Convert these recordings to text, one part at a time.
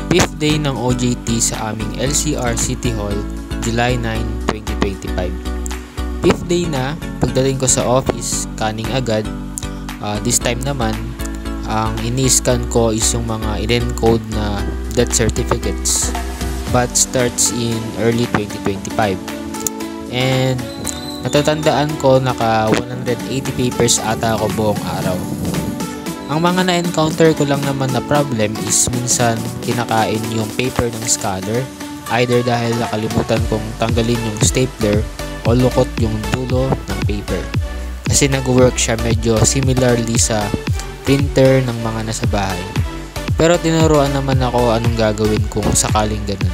5th day ng OJT sa aming LCR City Hall, July 9, 2025. 5th day na, pagdating ko sa office, scanning agad. This time naman, ang ini-scan ko is yung mga in-encode na death certificates. But starts in early 2025. And natatandaan ko naka 180 papers ata ako buong araw. Ang mga na-encounter ko lang naman na problem is minsan kinakain yung paper ng scanner, either dahil nakalimutan kong tanggalin yung stapler o lukot yung dulo ng paper. Kasi nag-work siya medyo similarly sa printer ng mga nasa bahay. Pero tinuruan naman ako anong gagawin kung sakaling ganun.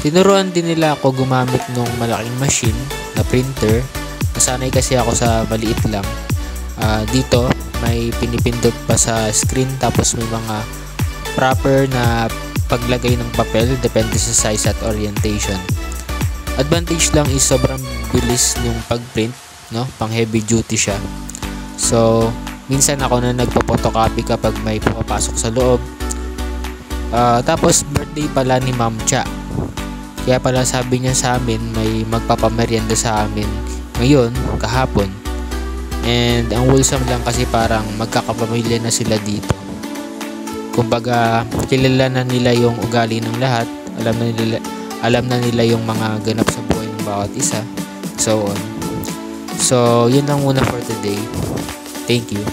Tinuruan din nila ako gumamit ng malaking machine na printer. Nasanay kasi ako sa maliit lang. Dito may pinipindot pa sa screen, tapos may mga proper na paglagay ng papel depende sa size at orientation. Advantage lang is sobrang bilis yung pagprint, no? Pang heavy duty siya. So minsan ako na nagpo-photocopy kapag may pumapasok sa loob. Tapos birthday pala ni Ma'am Cha. Kaya pala sabi niya sa amin may magpapamerienda sa amin ngayon, kahapon. And ang wholesome lang kasi parang magkakapamilya na sila dito. Kumbaga, kilala na nila yung ugali ng lahat. Alam na nila yung mga ganap sa buhay ng bawat isa. So on. So, yun lang muna for today. Thank you.